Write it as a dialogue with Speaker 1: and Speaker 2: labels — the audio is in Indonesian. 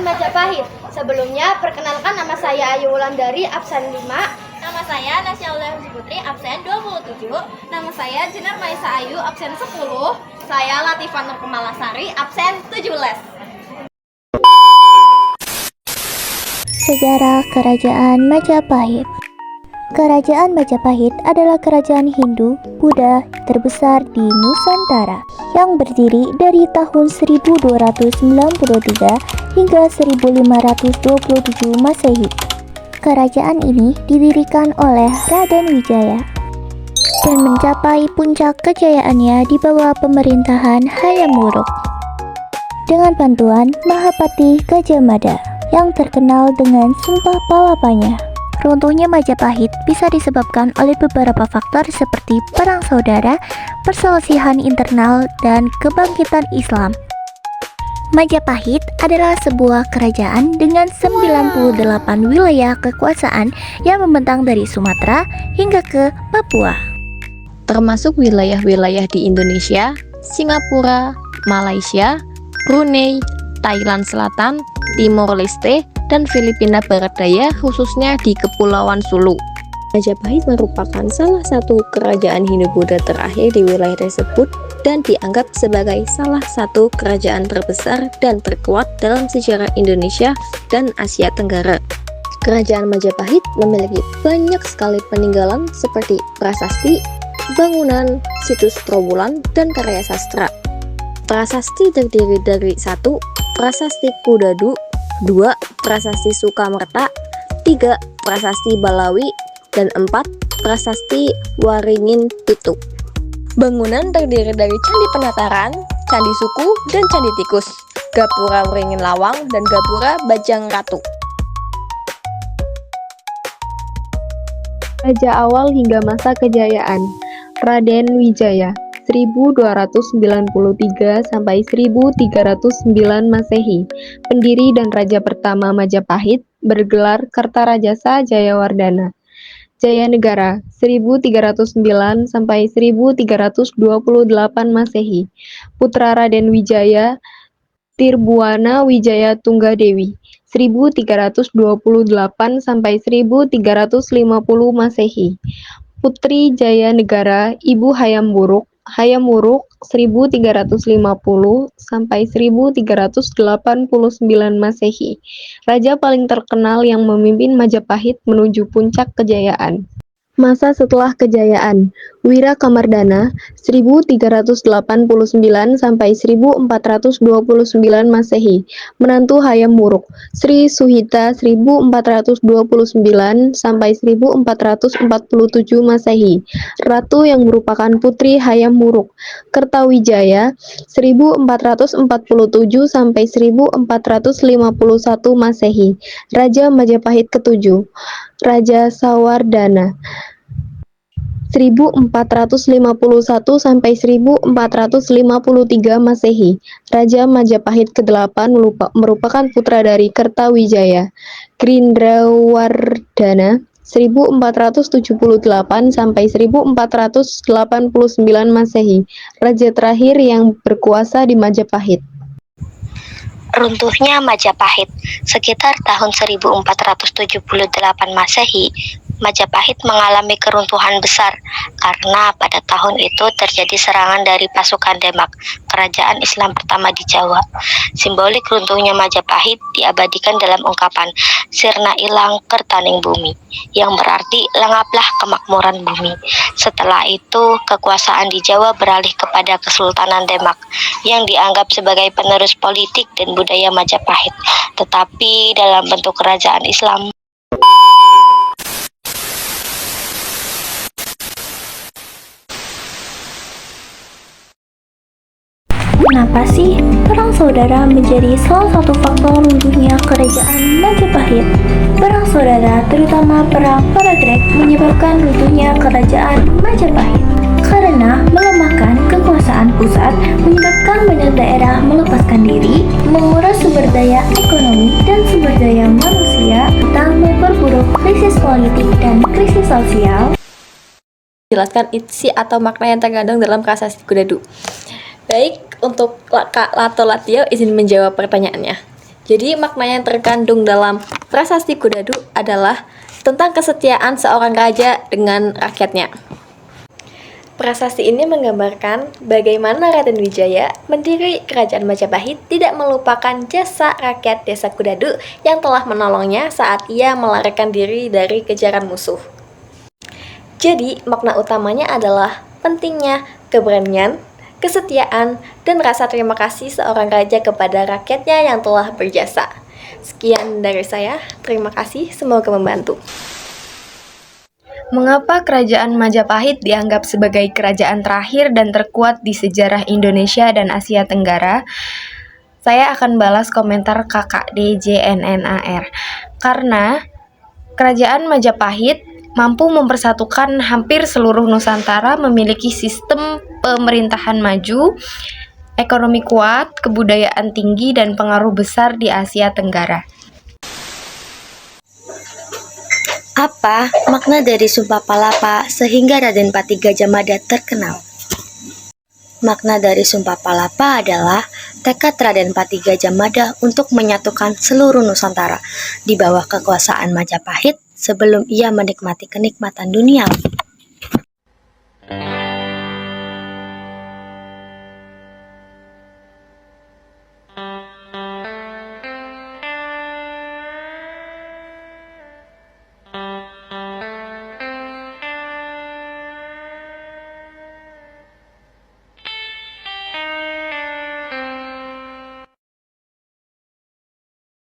Speaker 1: Kerajaan Majapahit. Sebelumnya, perkenalkan nama saya Ayu Wulandari, absen 5.
Speaker 2: Nama saya Nasya Aulia Putri, absen 27. Nama saya Jenar Maisa Ayu, absen 10. Saya Latifah Nur Kemalasari, absen 17.
Speaker 3: Sejarah Kerajaan Majapahit. Kerajaan Majapahit adalah kerajaan Hindu Buddha terbesar di Nusantara yang berdiri dari tahun 1293 hingga 1527 Masehi. Kerajaan ini didirikan oleh Raden Wijaya dan mencapai puncak kejayaannya di bawah pemerintahan Hayam Wuruk dengan bantuan Mahapati Gajah Mada yang terkenal dengan Sumpah Palapanya. Runtuhnya Majapahit bisa disebabkan oleh beberapa faktor seperti perang saudara, perselisihan internal, dan kebangkitan Islam. Majapahit adalah sebuah kerajaan dengan 98 wilayah kekuasaan yang membentang dari Sumatera hingga ke Papua,
Speaker 4: termasuk wilayah-wilayah di Indonesia, Singapura, Malaysia, Brunei, Thailand Selatan, Timor Leste, dan Filipina Barat Daya, khususnya di Kepulauan Sulu. Majapahit merupakan salah satu kerajaan Hindu-Buddha terakhir di wilayah tersebut dan dianggap sebagai salah satu kerajaan terbesar dan terkuat dalam sejarah Indonesia dan Asia Tenggara. Kerajaan Majapahit memiliki banyak sekali peninggalan seperti prasasti, bangunan, situs trawulan, dan karya sastra. Prasasti terdiri dari 1. Prasasti Kudadu, 2. Prasasti Sukamerta, 3. Prasasti Balawi, dan 4. Prasasti Waringin Pitu. Bangunan terdiri dari Candi Penataran, Candi Suku, dan Candi Tikus, Gapura Waringin Lawang, dan Gapura Bajang Ratu.
Speaker 5: Raja awal hingga masa kejayaan Raden Wijaya 1293 sampai 1309 Masehi. Pendiri dan raja pertama Majapahit bergelar Kertarajasa Jayawardhana. Jayanegara 1309 sampai 1328 Masehi. Putra Raden Wijaya Tirbuana Wijaya Tunggadewi 1328 sampai 1350 Masehi. Putri Jayanegara Ibu Hayam Wuruk 1350 sampai 1389 Masehi. Raja paling terkenal yang memimpin Majapahit menuju puncak kejayaan. Masa setelah kejayaan Wira Kamardana 1389 sampai 1429 Masehi. Menantu Hayam Wuruk Sri Suhita 1429 sampai 1447 Masehi. Ratu yang merupakan putri Hayam Wuruk Kertawijaya 1447 sampai 1451 Masehi. Raja Majapahit ke-7 Raja Sawardhana 1451 sampai 1453 Masehi. Raja Majapahit ke-8 merupakan putra dari Kertawijaya, Grindrawardhana 1478 sampai 1489 Masehi. Raja terakhir yang berkuasa di Majapahit.
Speaker 3: Runtuhnya Majapahit. Sekitar tahun 1478 Masehi, Majapahit mengalami keruntuhan besar karena pada tahun itu terjadi serangan dari pasukan Demak, kerajaan Islam pertama di Jawa. Simbolik runtuhnya Majapahit diabadikan dalam ungkapan "Sirna ilang kertaning bumi", yang berarti lengaplah kemakmuran bumi. Setelah itu, kekuasaan di Jawa beralih kepada Kesultanan Demak yang dianggap sebagai penerus politik dan budaya Majapahit, tetapi dalam bentuk kerajaan Islam. Kenapa sih perang saudara menjadi salah satu faktor runtuhnya kerajaan Majapahit? Perang saudara, terutama perang Paragreg, menyebabkan runtuhnya kerajaan Majapahit karena melemahkan kekuasaan pusat, menyebabkan banyak daerah melepaskan diri, menguras sumber daya ekonomi dan sumber daya manusia, dan memperburuk krisis politik dan krisis sosial.
Speaker 4: Jelaskan isi atau makna yang terkandung dalam prasasti Kudadu. Baik, untuk Kak Lato Latio izin menjawab pertanyaannya. Jadi makna yang terkandung dalam prasasti Kudadu adalah tentang kesetiaan seorang raja dengan rakyatnya. Prasasti ini menggambarkan bagaimana Raden Wijaya, pendiri Kerajaan Majapahit, tidak melupakan jasa rakyat desa Kudadu yang telah menolongnya saat ia melarikan diri dari kejaran musuh. Jadi, makna utamanya adalah pentingnya keberanian, kesetiaan, dan rasa terima kasih seorang raja kepada rakyatnya yang telah berjasa. Sekian dari saya, terima kasih, semoga membantu.
Speaker 6: Mengapa kerajaan Majapahit dianggap sebagai kerajaan terakhir dan terkuat di sejarah Indonesia dan Asia Tenggara? Saya akan balas komentar KKD JNNAR. Karena kerajaan Majapahit mampu mempersatukan hampir seluruh Nusantara, memiliki sistem pemerintahan maju, ekonomi kuat, kebudayaan tinggi, dan pengaruh besar di Asia Tenggara.
Speaker 7: Apa makna dari Sumpah Palapa sehingga Raden Pati Gajah Mada terkenal? Makna dari Sumpah Palapa adalah tekad Raden Pati Gajah Mada untuk menyatukan seluruh Nusantara di bawah kekuasaan Majapahit sebelum ia menikmati kenikmatan duniawi.